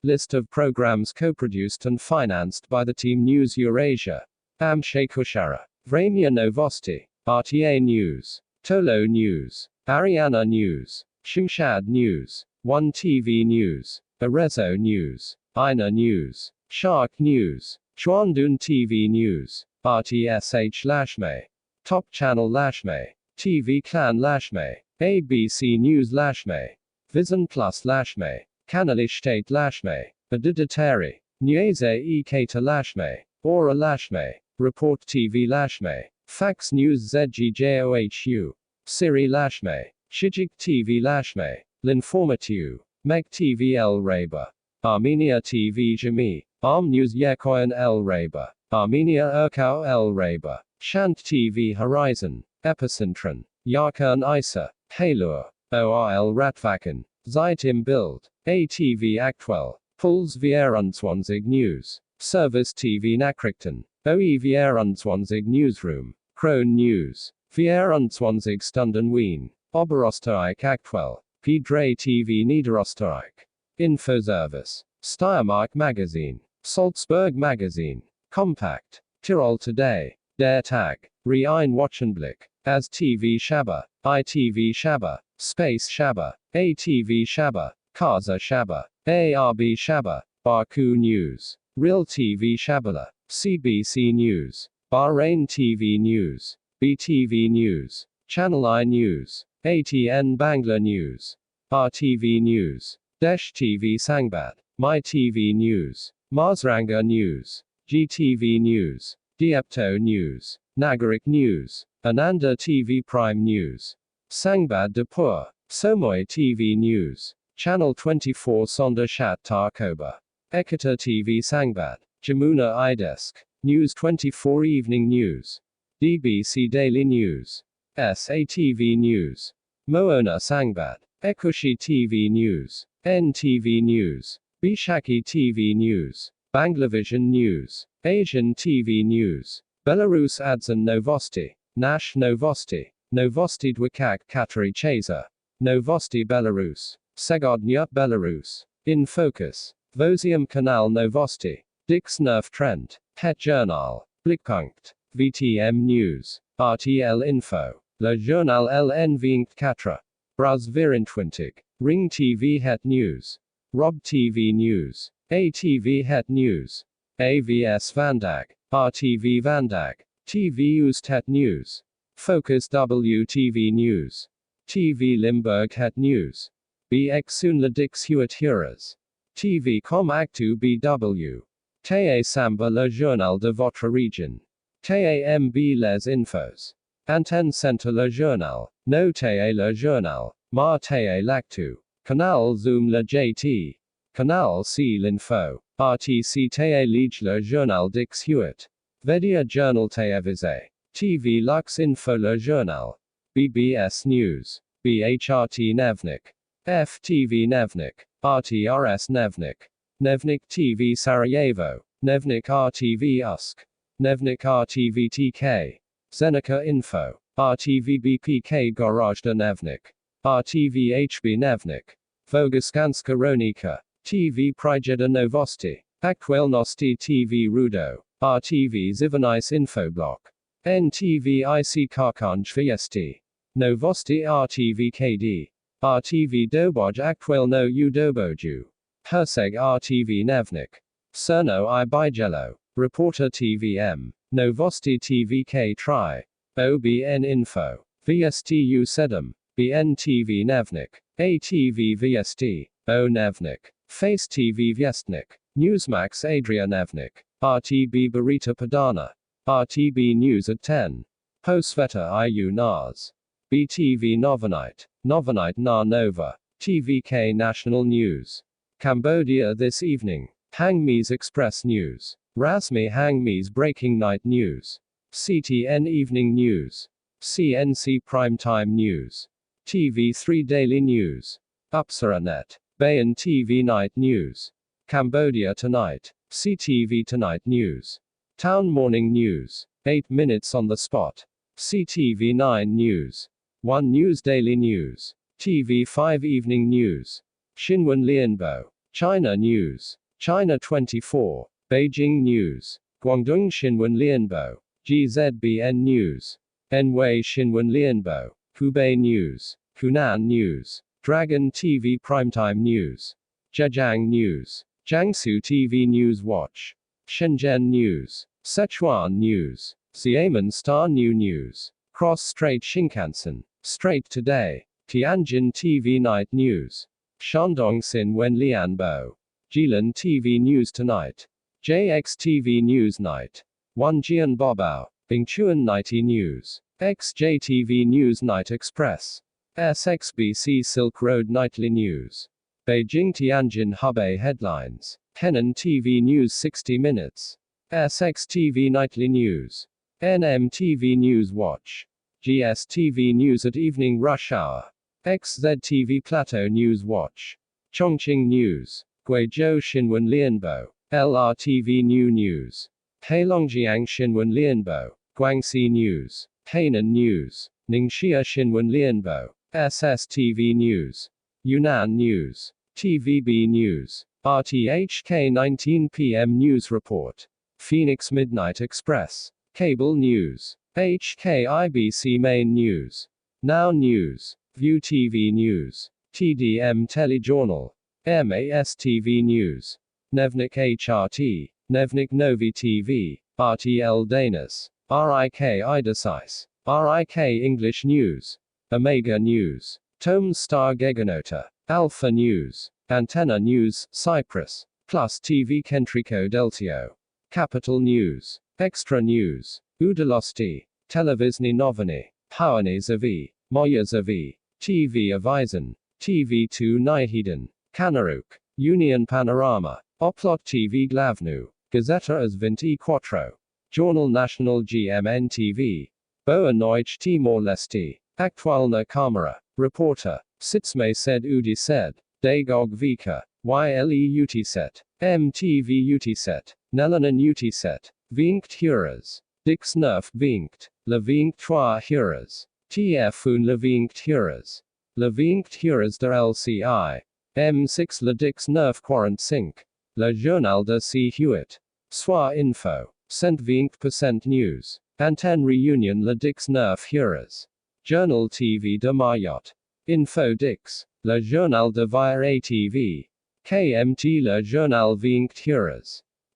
List of programs co-produced and financed by the Team News Eurasia. Amshekushara. Vremya Novosti. RTA News. Tolo News. Ariana News. Shumshad News. One TV News. Arezzo News. Ina News. Shark News. Chuandun TV News. RTSH Lashme. Top Channel Lashme. TV Clan Lashme. ABC News Lashme. Vision Plus Lashme. Kanali State Lashme. Adidatari. Nyeze E Kata Lashme. Aura Lashme. Report TV Lashme. Fax News ZGJOHU. Siri Lashme. Shijik TV Lashme. Linformatu. Meg TV El Raba. Armenia TV Jami. Arm News Yekoyan El Raba. Armenia Urkau El Raba. Shant TV Horizon. Epicentron. Yarkan Isa. Halur. ORL Ratvaken. Zeitim Bild. ATV Actuel. Puls Vierundzwanzig News. Service TV Nachrichten. OE Vierundzwanzig Newsroom. Krone News. Vierundzwanzig Stunden Wien. Oberösterreich Actuel. P-Dre TV Niederösterreich. Infoservice. Steiermark Magazine. Salzburg Magazine. Compact. Tirol Today. Der Tag. Rein Wochenblick. As TV Shaba. ITV Shaba. Space Shaba. ATV Shaba. Kaza Shaba. ARB Shaba. Baku News. Real TV Shabala. CBC News. Bahrain TV News. BTV News. Channel I News. ATN Bangla News. RTV News. Desh TV Sangbad. My TV News. Mazranga News. GTV News. Diepto News. Nagarik News. Ananda TV Prime News. Sangbad Dapur. Somoy TV News. Channel 24 Sonda Shat Tarkoba. Ekata TV Sangbad. Jamuna iDesk. News 24 Evening News. DBC Daily News. SATV News. Moona Sangbad. Ekushi TV News. NTV News. Bishaki TV News. Banglavision News. Asian TV News. Belarus Adzan Novosti. Nash Novosti. Novosti Dwikak Katari Chaser. Novosti Belarus. Segodnya Belarus. In Focus. Vozium Kanal Novosti. Dix Nerf Trend. Het Journal. Blickpunkt. VTM News. RTL Info. Le Journal LN Katra. Braz Virintwintig. Ring TV Het News. Rob TV News. ATV Het News. AVS Vandag. RTV Vandag. TV Oost Het News. Focus WTV News. TV Limburg Het News. BX Sunla Dix Hewitt Huras. TV Com Actu BW. Te Samba Le Journal de votre Region. Te MB Les Infos. Antenne Centre Le Journal. No Te Le Journal. Ma Te Lactu. Canal Zoom Le JT. Canal C L'Info. RTC Te Lige Le Journal Dix Hewitt. Vedia Journal Te Avise. TV Lux Info Le Journal. BBS News. BHRT Nevnik. FTV Nevnik. RTRS Nevnik. Nevnik TV Sarajevo. Nevnik RTV Usk. Nevnik RTV TK. Zenica Info. RTV BPK Gorajda Nevnik. RTV HB Nevnik. Vogaskanska Ronika. TV Prijeda Novosti. Aktualnosti TV Rudo. RTV Zivanais Infoblock. NTV IC Karkanj Viesti. Novosti RTV KD. RTV Doboj Aktualno Udoboju. Herseg RTV Nevnik. Cerno I Bijelo. Reporter TVM. Novosti TVK Tri. OBN Info. VSTU Sedum. BN TV Nevnik. ATV VST. O Nevnik. Face TV Viestnik. Newsmax Adria Nevnik. RTB Barita Padana. RTB News at 10. Posveta IU NAS. BTV Novanite. Novanite Na Nova. TVK National News. Cambodia this evening. Hangme's Express News. Rasmi Hangme's Breaking Night News. CTN Evening News. CNC Primetime News. TV3 Daily News. Upsaranet. Bayan TV Night News. Cambodia Tonight. CTV Tonight News. Town Morning News. 8 minutes on the spot. CTV 9 News. 1 News Daily News. TV5 Evening News. Shinwan Lianbo. China News. China 24. Beijing News. Guangdong Xinwen Lianbo. GZBN News. Anhui Xinwen Lianbo. Hubei News. Hunan News. Dragon TV Primetime News. Zhejiang News. Jiangsu TV News Watch. Shenzhen News. Sichuan News. Xiamen Star New News. Cross Strait Shinkansen. Strait Today. Tianjin TV Night News. Shandong Xinwen Lianbo. Jilin TV News Tonight. JX TV News Night. Wanjian Bobao. Bingchuan Nighty News. XJTV News Night Express. SXBC Silk Road Nightly News. Beijing Tianjin Hubei Headlines. Henan TV News 60 Minutes. SXTV Nightly News. NMTV News Watch. GSTV News at Evening Rush Hour. XZTV Plateau News Watch. Chongqing News. Guizhou Xinwen Lianbo. LRTV New News. Heilongjiang Xinwen Lianbo. Guangxi News. Hainan News. Ningxia Xinwen Lianbo. SSTV News. Yunnan News. TVB News. RTHK 19 PM News Report. Phoenix Midnight Express. Cable News. HKIBC Main News. Now News. View TV News. TDM Telejournal. MAS TV News. Nevnik HRT. Nevnik Novi TV. RTL Danis. RIK Idasice. RIK English News. Omega News. Tomes Star Geganota. Alpha News. Antenna News, Cyprus. Plus TV Kentrico Deltio. Capital News. Extra News. Udalosti. Televisni Novini. Hawani Zavi. Moya Zavi. TV Avisen. TV2 Nihiden. Kanaruk. Union Panorama. Oplot TV Glavnu. Gazeta as 24. Journal National GMN TV. Boa Noite Timor Leste. Actualna Camera. Reporter. Sitsme said Udi said. Dagog Vika. YLE Utiset. MTV Utiset. Nelanen Utiset. Vinkt Huras. Dix Nerf Vinkt. Le Vinkt Trois Huras. TFun Le Vinkt Huras. Le Vinkt Huras de LCI. M6 Le Dix Nerf Quarant Sync. Le Journal de C. Hewitt. Soir Info. Cent 20% News. Antenne Reunion Le Dix Nerf Huras. Journal TV de Mayotte. Info Dix. Le Journal de Vire ATV. KMT Le Journal 20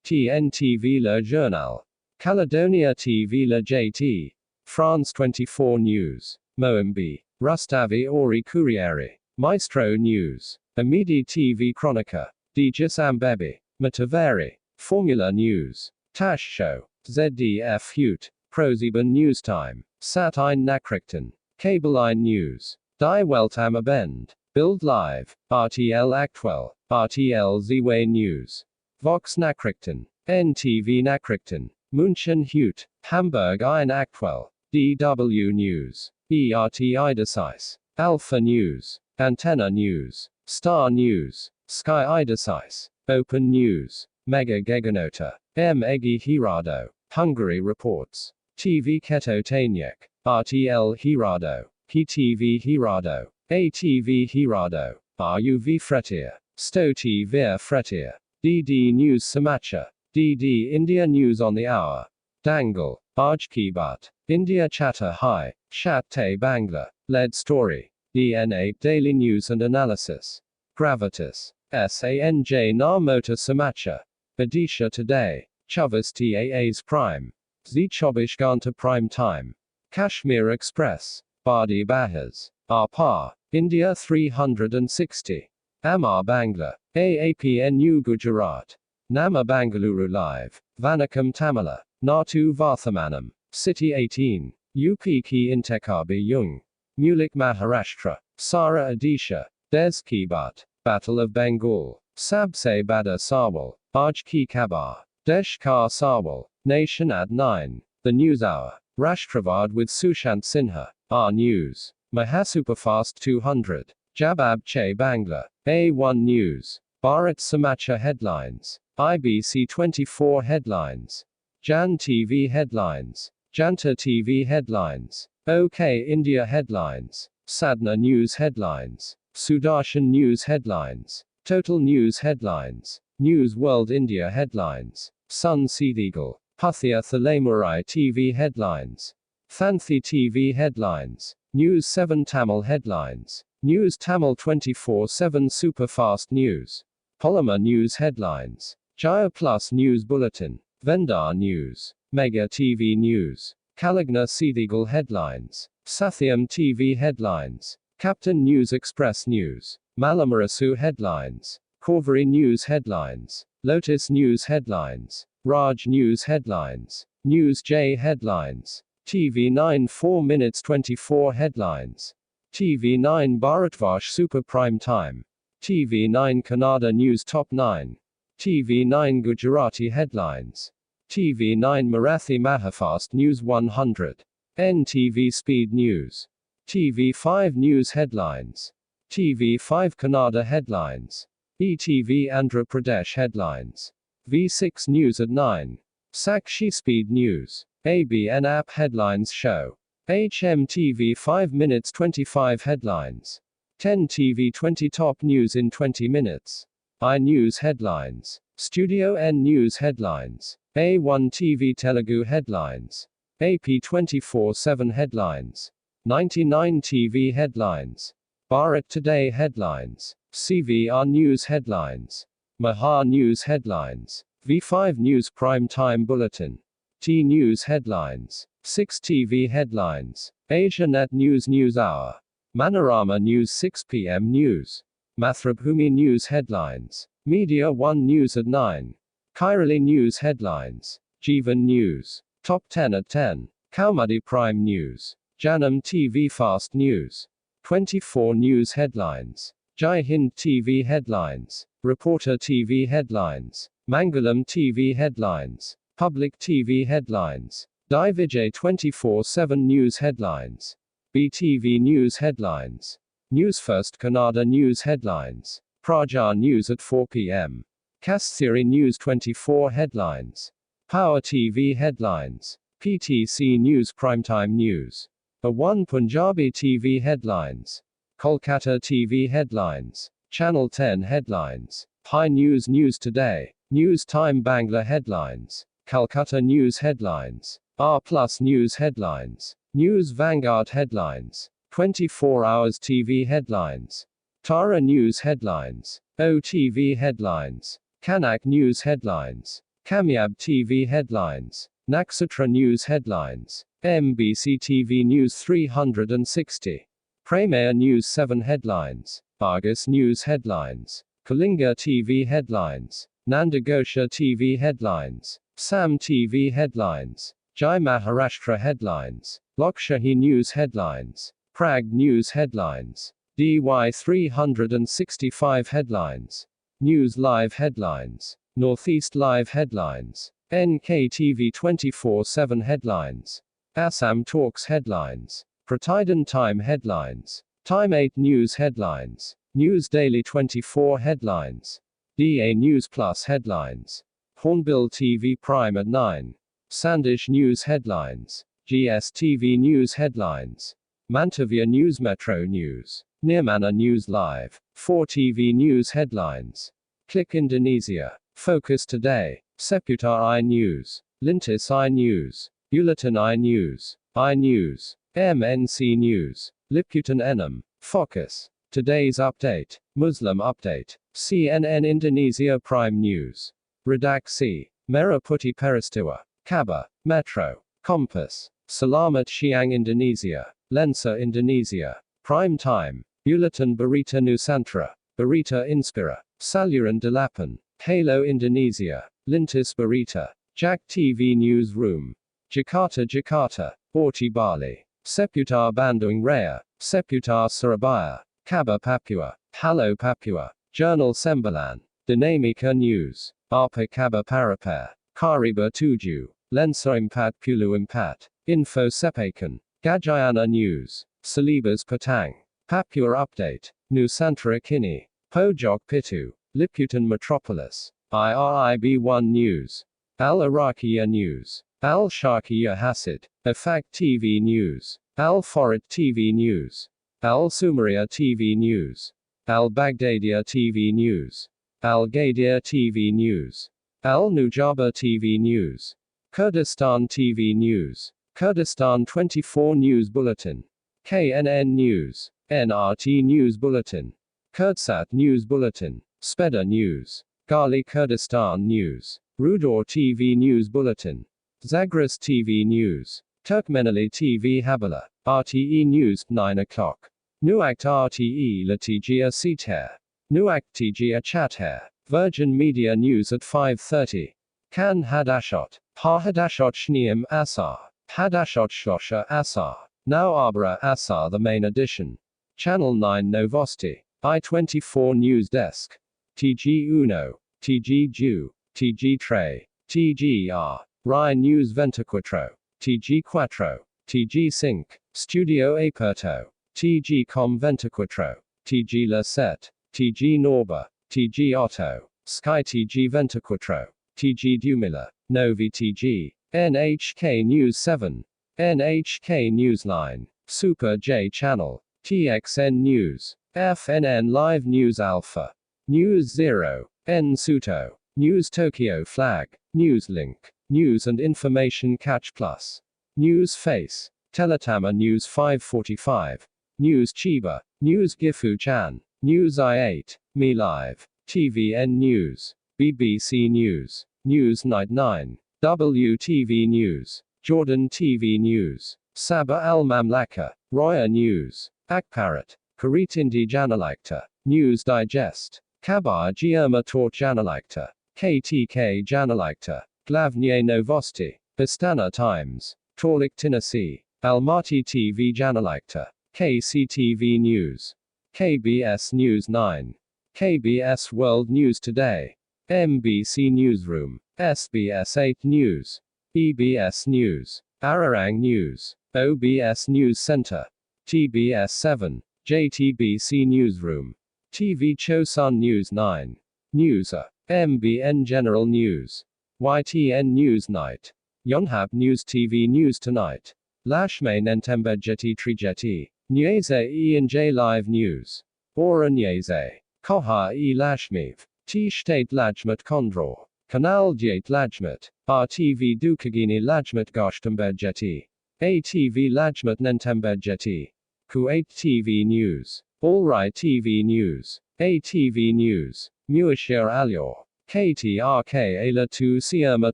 TNTV Le Journal. Caledonia TV Le JT. France 24 News. Moambi. Rustavi Ori Corriere. Maestro News. Amidi TV Chronica. Digis Ambebi. Mataveri. Formula News. Tash Show. ZDF Hute. Prosiban News Time. Sat-ein Nachrichten. Cable-ein News. Die Welt am Abend. Bild Live. RTL Aktuell. RTL Zway News. Vox Nachrichten. NTV Nachrichten. München Hute. Hamburg ein Aktuell. DW News. ERT Idasice. Alpha News. Antenna News. Star News. Sky Idasice. Open News. Mega Geganota. M. Egi Hirado. Hungary Reports. TV Keto Tanyek. RTL Hirado. HTV Hirado. ATV Hirado. RUV Fretier. Sto TV Fretier. DD News Samacha. DD India News on the Hour. Dangle. Arjkibat. India Chatter High. Chatte Bangla. Lead Story. DNA Daily News and Analysis. Gravitas. SANJ Narmota Samacha. Odisha Today. Chavas TAA's Prime. Zchobish Ganta Prime Time. Kashmir Express. Badi Bahas. Arpar. India 360. Amar Bangla. AAPNU Gujarat. Nama Bangalore Live. Vanakam Tamila. Natu Varthamanam. City 18. UP Ki Intekabi Jung. Mulik Maharashtra. Sara Odisha. Des Kibat. Battle of Bengal. Sabse Bada Sawal. Aj Ki Kabar. Desh Kar Sawal. Nation at 9. The News Hour. Rashtravad with Sushant Sinha. R News. Mahasuperfast 200. Jabab Che Bangla. A1 News. Bharat Samacha Headlines. IBC 24 Headlines. Jan TV Headlines. Janta TV Headlines. OK India Headlines. Sadna News Headlines. Sudarshan News Headlines. Total News headlines. News World India headlines. Sun Seedeagle. Pathya Thalamurai TV headlines. Thanthi TV headlines. News 7 Tamil headlines. News Tamil 24/7 Superfast News. Polymer News headlines. Jaya Plus News Bulletin. Vendar News. Mega TV News. Kalagna Seedeagle headlines. Sathyam TV headlines. Captain News Express News. Malamarasu headlines. Corvery News headlines. Lotus News headlines. Raj News headlines. News J headlines. TV9 4 minutes 24 headlines. TV9 Bharatvash Super Prime Time. TV9 Kannada News Top 9. TV9 Gujarati headlines. TV9 Marathi Mahafast News 100. NTV Speed News. TV5 News headlines. TV5 Kannada headlines. ETV Andhra Pradesh headlines. V6 News at 9. Sakshi Speed News. ABN app headlines show. HMTV 5 minutes 25 headlines. 10 TV 20 top news in 20 minutes. iNews headlines. Studio N News headlines. A1 TV Telugu headlines. AP 24/7 headlines. 99 TV headlines. Bharat Today headlines. CVR News headlines. Maha News headlines. V5 News Prime Time Bulletin. T News headlines. 6 TV headlines. Asia Net News News Hour. Manorama News 6 p.m. News. Mathrubhumi News headlines. Media 1 News at 9. Kairali News headlines. Jeevan News. Top 10 at 10. Kaumudi Prime News. Janam TV Fast News. 24 News headlines. Jai Hind TV headlines. Reporter TV headlines. Mangalam TV headlines. Public TV headlines. Divijay 24/7 News headlines. BTV News headlines. News First Kannada News headlines. Praja News at 4 p.m. Kasturi News 24 headlines. Power TV headlines. PTC News Primetime News. A1 Punjabi TV headlines. Kolkata TV headlines. Channel 10 headlines. High News News Today. News Time Bangla headlines. Calcutta News headlines. R Plus News headlines. News Vanguard headlines. 24 Hours TV headlines. Tara News headlines. OTV headlines. Kanak News headlines. Kamyab TV headlines. Nakshatra News headlines. MBC TV News 360. Premier News 7 headlines. Argus News headlines. Kalinga TV headlines. Nandagosha TV headlines. Sam TV headlines. Jai Maharashtra headlines. Lokshahi News headlines. Prag News headlines. DY 365 headlines. News Live headlines. Northeast Live headlines. NKTV 24/7 headlines. Assam Talks headlines. Pratidhan Time headlines. Time 8 News headlines. News Daily 24 headlines. DA News Plus headlines. Hornbill TV Prime at 9. Sandesh News headlines. GSTV News headlines. Mantavia News Metro News. Nirmana News Live. 4 TV News headlines. Click Indonesia. Focus Today. Seputar iNews. Lintis iNews. Bulletin iNews. iNews. MNC News. Liputan Enam. Focus. Today's Update. Muslim Update. CNN Indonesia Prime News. Redaksi. Merah Putih Peristiwa. Kabar. Metro. Kompas. Selamat Siang Indonesia. Lensa Indonesia. Prime Time. Bulletin Berita Nusantara. Berita Inspira. Saluran Delapan. Halo Indonesia. Lintis Berita. Jak TV Newsroom. Jakarta Jakarta. Orti Bali. Seputar Bandung Raya. Seputar Surabaya. Kabar Papua. Halo Papua. Journal Sembilan. Dinamika News. Apa Kabar Parapar. Kariba Tuju. Lensa 44. Info Sepakan. Gajayana News. Salibas Patang. Papua Update. Nusantara Kini. Pojok Pitu. Liputan Metropolis. IRIB1 News. Al Arakiya News. Al Sharkiya Hasid. Afak TV News. Al Forid TV News. Al Sumaria TV News. Al-Baghdadiya TV News. Al-Ghadir TV News. Al-Nujaba TV News. Kurdistan TV News. Kurdistan 24 News Bulletin. KNN News. NRT News Bulletin. Kurdsat News Bulletin. Speda News. Gali Kurdistan News. Rudor TV News Bulletin. Zagros TV News. Turkmeneli TV Habala. RTE News, 9 o'clock. Nuakt RTE Latigia Seater. Nuakt Tigia Chather. Virgin Media News at 5:30. Kan Hadashot. Ha Hadashot Shneim Asar. Hadashot Shlosha Asar. Now Abra Asar, the main edition. Channel 9 Novosti. I24 News Desk. TG Uno. TG Jew. TG Trey. TGR. Rai News 24. TG Quattro. TG Sync. Studio Aperto. TG Com 24. TG La Set. TG Norba. TG Otto. Sky TG 24. TG Dumila. Novi TG. NHK News 7. NHK Newsline. Super J Channel. TXN News. FNN Live News Alpha. News 0. N Suto. News Tokyo Flag. News Link. News and Information Catch Plus. News Face. Teletama News 545. News Chiba. News Gifu Chan. News I8. Me Live. TVN News. BBC News. News Night 9. WTV News. Jordan TV News. Sabah Al Mamlaka. Roya News. Akparat. Karitindi Janalikta. News Digest. Kabar Gierma Tort Janalikta. KTK Janalikta. Glavnye Novosti. Istana Times. Torlik Tennessee. Almaty TV Janalikta. KCTV News. KBS News 9. KBS World News Today. MBC Newsroom. SBS 8 News. EBS News. Ararang News. OBS News Center. TBS 7. JTBC Newsroom. TV Chosun News 9. Newser. MBN General News. YTN News Night. Yonhap News TV News Tonight. Lashme Nentembejeti Trijeti. Nyeze E&J Live News. Ora Nyeze. Koha E Lashmev. T State Lajmat Kondror. Kanal Djait Lajmat. RTV Dukagini Lajmat Goshtembejeti. ATV Lajmat Nentembejeti. Kuwait TV News. Alright TV News. ATV News. Muashir Alyor. KTRK Ayla 2 Sierma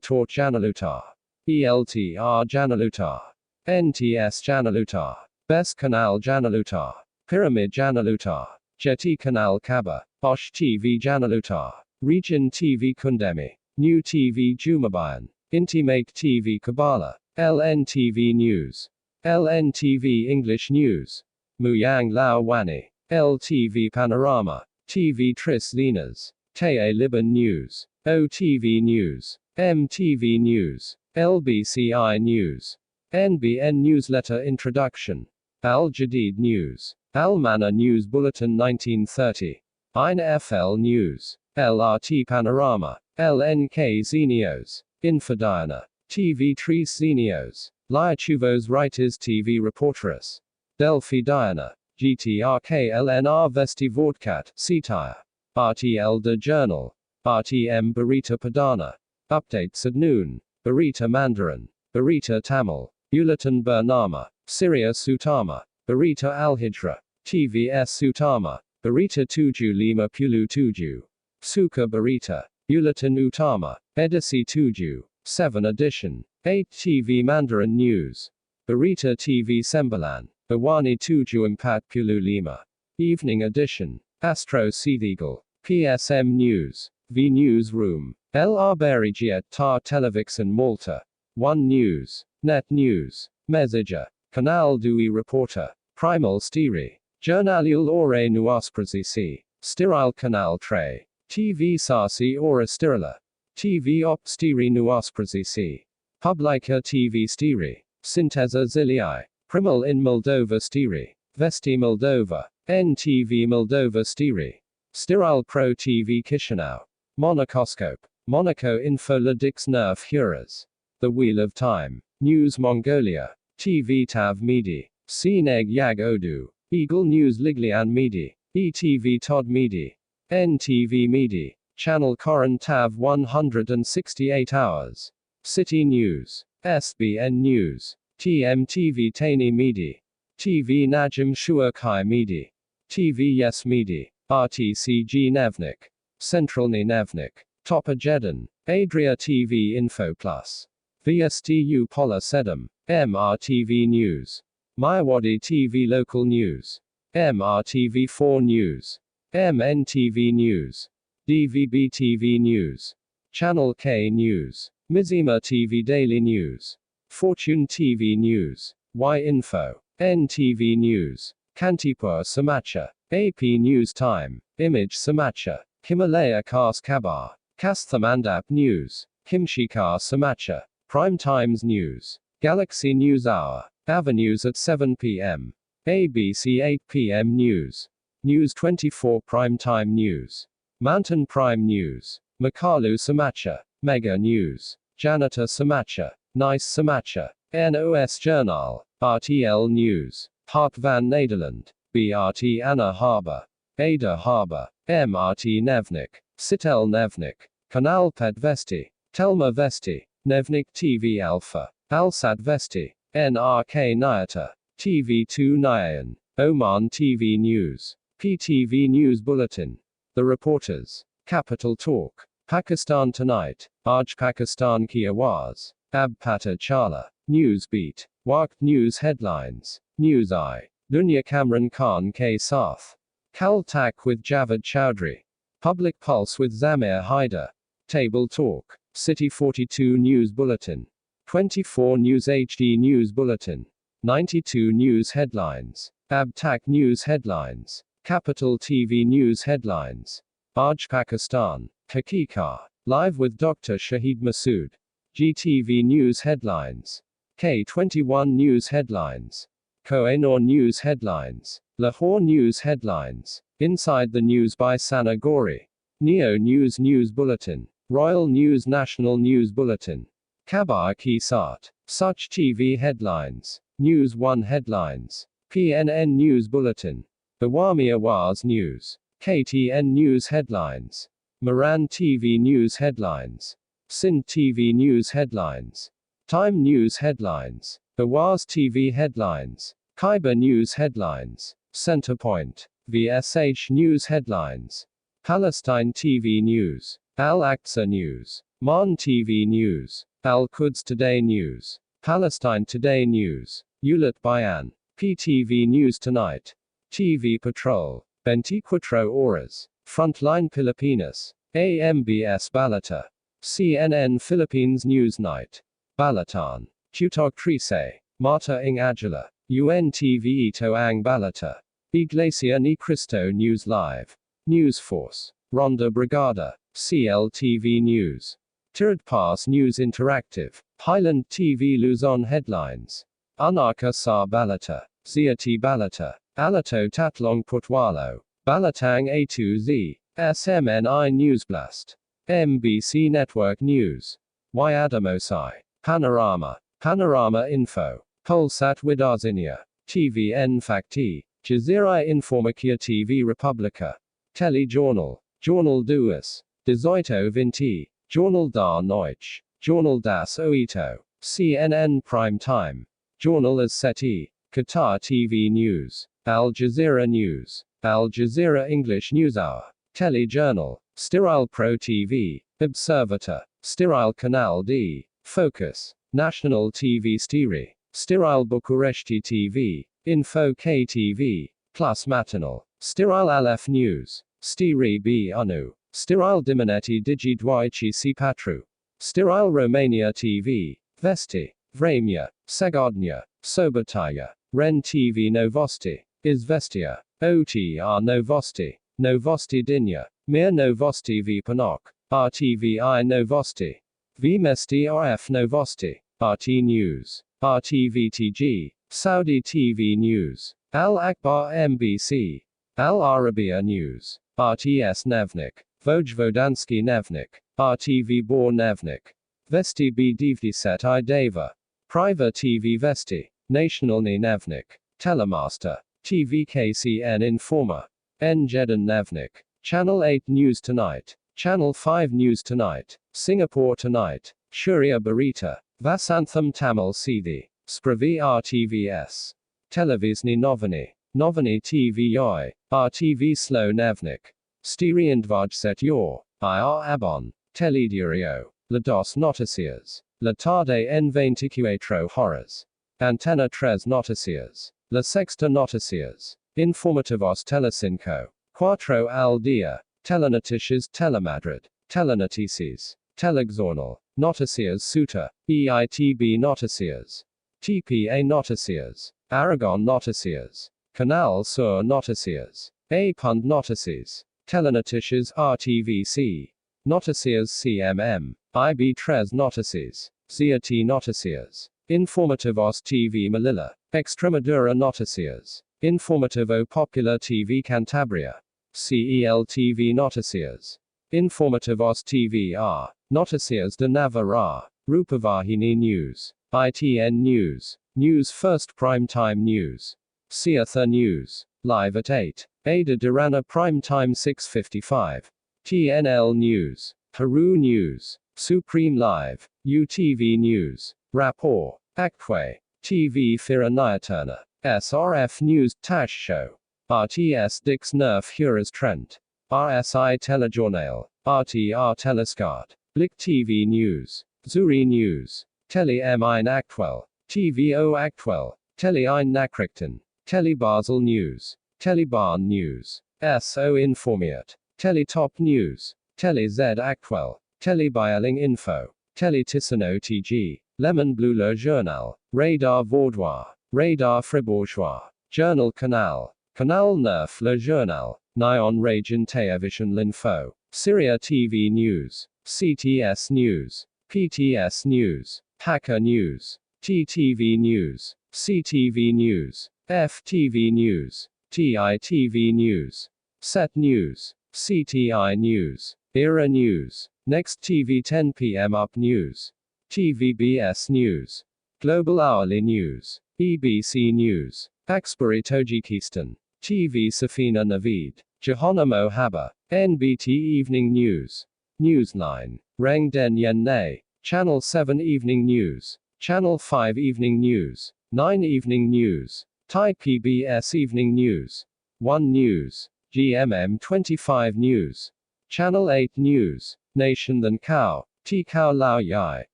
Tort Janalutar. ELTR Janalutar. NTS Janalutar. Best Canal Janalutar. Pyramid Janalutar. Jetty Canal Kaba. Osh TV Janalutar. Region TV Kundemi. New TV Jumabayan. Intimate TV Kabbalah. LNTV News. LNTV English News. Muyang Lao Wani. LTV Panorama. TV Tris Linas. Teye Liban News. OTV News. MTV News. LBCI News. NBN Newsletter Introduction. Al Jadid News. Al Mana News Bulletin 1930. Ein FL News. LRT Panorama. LNK Xenios. Infodiana. TV Tris Xenios. Liachuvos Writers TV Reporterus. Delphi Diana. GTRK LNR Vesti Vodkat. Sitire. RTL The Journal. RTM Barita Padana. Updates at noon. Barita Mandarin. Barita Tamil. Bulletin Bernama. Syria Sutama. Barita Al Hijra. TVS Sutama. Barita Tuju Lima Pulu Tuju. Suka Barita. Bulletin Utama. Edisi Tuju. 7 edition. 8 TV Mandarin News. Barita TV Sembalan. Bawani Tuju Impat Pulu Lima. Evening edition. Astro Seedeagle. PSM News. V Newsroom. El Arberigiet Tar Televixen Malta. 1 News. Net News. Messenger. Canal Dui Reporter. Primal Stiri. Journalul Ore Nuasprazi. Sterile Canal Tray. TV Sarsi Ora Stirila. TV Op Stiri Nuasprazi. Publica TV Stiri. Sinteza Zilii. Primal in Moldova Stiri. Vesti Moldova. NTV Moldova Stiri. Sterile Pro TV Chisinau. Monocoscope. Monaco Info La Dix Nerf Huras. The Wheel of Time. News Mongolia. TV Tav Midi. Sineg Yag Odu. Eagle News Liglian Midi. ETV Todd Medi. NTV Medi. Channel Koran Tav 168 hours. City News. SBN News. TMTV Tani Medi. TV Najim Shuakai Medi. TV Yes Medi. RTCG Nevnik. Centralny Nevnik. Topa Jedan. Adria TV Info Plus. VSTU Pola Sedam. MRTV News. Mayawadi TV Local News. MRTV4 News. MNTV News. DVB TV News. Channel K News. Mizima TV Daily News. Fortune TV News. Y Info. NTV News. Kantipur Samacha. AP News Time. Image Samacha. Himalaya Khas Khabar. Kasthamandap News. Himshikar Samacha. Prime Times News. Galaxy News Hour. Avenues at 7 p.m. ABC 8 p.m. News. News 24 Prime Time News. Mountain Prime News. Makalu Samacha. Mega News. Janata Samacha. Nice Samacha. NOS Journal. RTL News. Hart van Nederland. BRT Anna Harbour. Ada Harbour. MRT Nevnik. Sitel Nevnik. Kanal Pet Vesti. Telma Vesti. Nevnik TV Alpha. Alsat Vesti. NRK Nyata. TV2 Nyayan. Oman TV News. PTV News Bulletin. The Reporters. Capital Talk. Pakistan Tonight. Aaj Pakistan Ki Awaz. Ab Pata Chala. Newsbeat. Waqt News Headlines. News Eye. Dunya Kamran Khan K. Saath. Kal Tak with Javed Chowdhury. Public Pulse with Zamir Haider. Table Talk. City 42 News Bulletin. 24 News HD News Bulletin. 92 News Headlines. Ab Tak News Headlines. Capital TV News Headlines. Aaj Pakistan. Hakika. Live with Dr. Shahid Masood. GTV News Headlines. K21 News Headlines. Kohinoor News Headlines. Lahore News Headlines. Inside the News by Sana Gori. Neo News News Bulletin. Royal News National News Bulletin. Khabar Ki Saat. Such TV Headlines. News 1 Headlines. PNN News Bulletin. Awami Awaz News. KTN News Headlines. Moran TV News Headlines. Sindh TV News Headlines. Time News Headlines. Awaz TV Headlines. Khyber News Headlines. Centerpoint. VSH News Headlines. Palestine TV News. Al-Aqsa News. Man TV News. Al-Quds Today News. Palestine Today News. Ulat Bayan. PTV News Tonight. TV Patrol. 24 Horas. Frontline Pilipinas. AMBS Balita. CNN Philippines News Night. Balatan. Tutog Trise. Mata ng Agila. UNTV Ito ang Balita. Iglesia ni Cristo News Live. News Force. Ronda Brigada. CLTV News. Tirad Pass News Interactive. Highland TV Luzon Headlines. Anarka Sa Balita. Ziati Balita. Alato Tatlong Putwalo. Balatang A2Z. SMNI Newsblast. MBC Network News. Yadamosai. Panorama. Panorama Info. Polsat Widarzinia. TVN Fakti. Jazeera Informakia TV Republica. Telejournal. Journal Duas. Dezoito Vinti. Journal da Noich. Journal das Oito. CNN Prime Time. Journal as Seti. Qatar TV News. Al Jazeera News. Al Jazeera English News Hour. Telejournal. Stiral Pro TV. Observator. Stiral Canal D. Focus. National TV Stiri. Stiral Bucuresti TV. Info KTV. Plus Matinal. Stiral Aleph News. Stiri B Anu. Stiral Diminetti Digi Dwaichi Si Patru. Stiral Romania TV. Vesti. Vremya. Segodnya. Sobataya. Ren TV Novosti. Izvestia. OTR Novosti. Novosti Dinya. Mir Novosti V Panok. RTVI Novosti. Vmesti RF Novosti. RT News. RTVTG. Saudi TV News. Al Akbar MBC. Al Arabiya News. RTS Nevnik. Vojvodansky Nevnik. RTV Bor Nevnik. Vesti B Divdiset I Deva. Priva TV Vesti. Nationalny Nevnik. Telemaster. TVKCN Informer. Njedan Nevnik. Channel 8 News Tonight. Channel 5 News Tonight. Singapore Tonight. Surya Barita. Vasantham Tamil Sethi. Spravi RTVS. Televisni Novini. Novini TVI. RTV Slow Nevnik. Steriandvaj Yor. IR Abon. Telediario. Lados Noticias. La tarde en 24 horas. Antena 3 Noticias. La Sexta Noticias. Informativos Telecinco. Cuatro al Dia. Telenoticias Telemadrid. Telenoticias. Telexornal. Noticias Suta. EITB Noticias. TPA Noticias. Aragon Noticias. Canal Sur Noticias. A. Noticias. Telenoticias RTVC. Noticias CMM. IB3 Noticias. ZT Noticias. Informativos TV Melilla. Extremadura Noticias. Informativo Popular TV Cantabria. CEL TV Noticias. Informativos TV R. Noticias de Navarra. Rupavahini News. ITN News. News First Prime Time News. Siatha News. Live at 8. Ada Dirana Prime Time 6:55. TNL News. Peru News. Supreme Live. UTV News. Rapport. Acque. TV Firanayaturna. SRF News. Tash Show. RTS Dix Nerf Huras Trent. RSI Telejornal. RTR Telescard. Blick TV News. Zuri News. Tele M1 Actuel. TVO Actuel. Tele 1 Nachrichten. Tele Basel News. Tele Bahn News. SO Informiert. Tele Top News. Tele Z Actuel. Tele Bieling Info. Tele Ticino TG. Lemon Bleu Le Journal. Radar Vaudois. Radar Fribourgeois. Journal Canal. Canal Neuf Le Journal. Nyon Region Television L'Info. Syria TV News. CTS News. PTS News. Hacker News. TTV News. CTV News. FTV News. TITV News. Set News. CTI News. Era News. Next TV 10 p.m. Up News. TVBS News. Global Hourly News. EBC News. Axbury Tajikistan. TV Safina Navid. Jehonomo Haba. NBT Evening News. Newsline. Reng Den Yen Ne. Channel 7 Evening News. Channel 5 Evening News. 9 Evening News. Thai PBS Evening News. 1 News. GMM 25 News. Channel 8 News. Nation Than Cow. T Cow Lao Yai.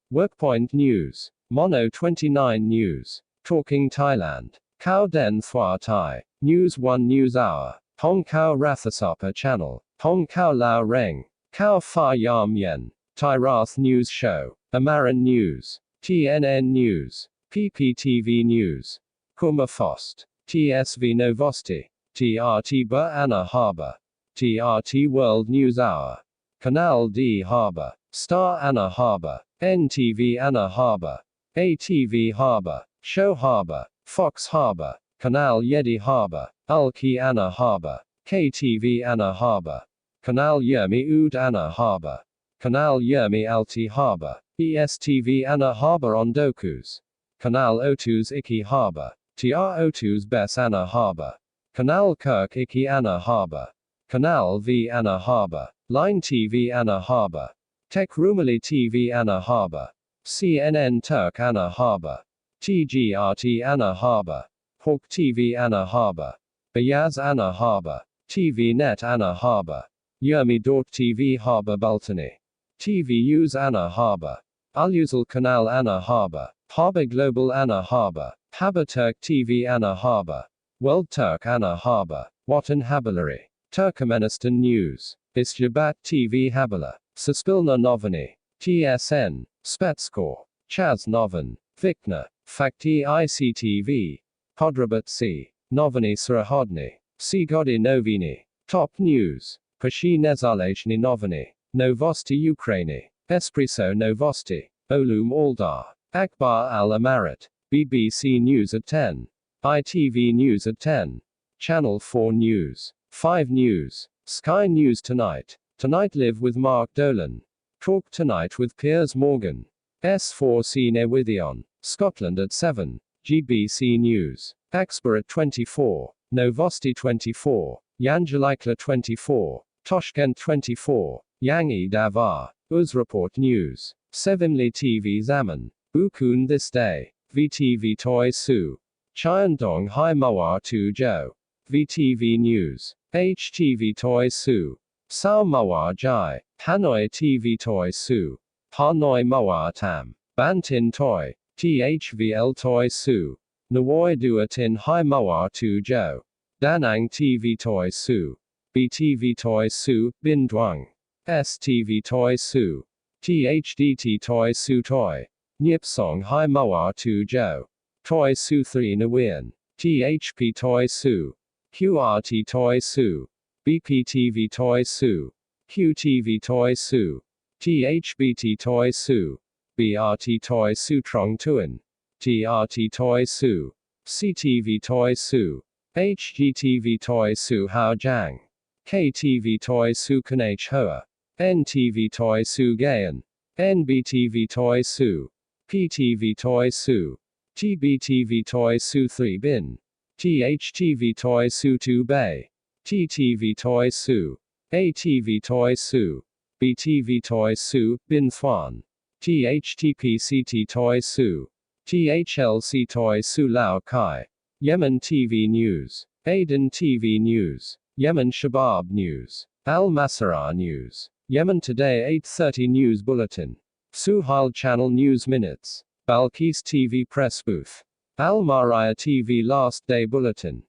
Workpoint News. Mono 29 News. Talking Thailand. Cow Den Thua Thai. News 1 News Hour. Hong Kong Rathasapa Channel. Hong Kong Lao Reng. Cow Fa Yam Yen. Thai Rath News Show. Amaran News. TNN News. PPTV News. Kuma Fost. TSV Novosti. TRT Bur Anna Harbor. TRT World News Hour. Canal D Harbor. Star Anna Harbor. NTV Anna Harbor. ATV Harbor. Show Harbor. Fox Harbor. Canal Yedi Harbor. Ulki Anna Harbor. KTV Anna Harbor. Canal Yermi Oud Anna Harbor. Canal Yermi Alti Harbor. ESTV Anna Harbor on Dokus. Canal O2's Iki Harbor. TR O2's Bess Anna Harbor. Canal Kirk Iki Anna Harbor. Canal V Anna Harbor. Line TV Anna Harbor. Tech Rumeli TV Anna Harbor. CNN Turk Anna Harbor. TGRT Anna Harbor. Hawk TV Anna Harbor. Bayaz Anna Harbor. TV Net Anna Harbor. Yermi Dort TV Harbor Baltani. TVU's Anna Harbor. Alyuzal Canal Anna Harbor. Harbor Global Anna Harbor. Haberturk TV Anna Harbor. World Turk Anna Harbor. Watan Haberlary. Turkmenistan News. Isjabat TV Habala. Suspilna Novini. TSN. Spetskor. Chaz Novan. Vikna. Fakti ICTV. Podrabat C. Novini Srahodni. Sigodi Novini. Top News. Pashi Nezaleshni Novini. Novosti Ukraini. Espresso Novosti. Olum Aldar. Akbar Al Amarat. BBC News at 10. ITV News at 10. Channel 4 News. 5 News. Sky News Tonight. Tonight Live with Mark Dolan. Talk Tonight with Piers Morgan. S4 Cine Withion. Scotland at 7. GBC News. Axper at 24. Novosti 24. Yangilikla 24. Toshkent 24. Yangi Davar. Uzreport News. Sevimli TV Zaman. Bukun This Day. VTV Toy Su. Cheondong Hai Mawar Tu Jo. VTV News. HTV Toy Su. Sao Mawar Jai. Hanoi TV Toy Su. Hanoi Mawar Tam. Bantin Toy. THVL Toy Su. Nawoi Dua Tin Hai Mawar Tu Jo. Danang TV Toy Su. BTV Toy Su. Bin Duang. STV Toy Su. THDT Toy Su Toy. Nyipsong Hai Mawar Tu Jo. Toy Su 3 Nguyen. THP Toy Su. QRT Toy Su. BPTV Toy Su. QTV Toy Su. THBT Toy Su. BRT Toy Su Trong Tuan. TRT Toy Su. CTV Toy Su. HGTV Toy Su Hao Jiang. KTV Toy Su Kanach Hoa. NTV Toy Su Gayan. NBTV Toy Su. PTV Toy Su. TBTV Toy Su 3 Bin. THTV Toy Su 2 Bay. TTV Toy Su. ATV Toy Su. BTV Toy Su, Bin Thuan. THTPCT Toy Su. THLC Toy Su Lao Kai. Yemen TV News. Aden TV News. Yemen Shabab News. Al Masirah News. Yemen Today 8:30 News Bulletin. Suhail Channel News Minutes. Balkis TV Press Booth. Al Maraya TV Last Day Bulletin.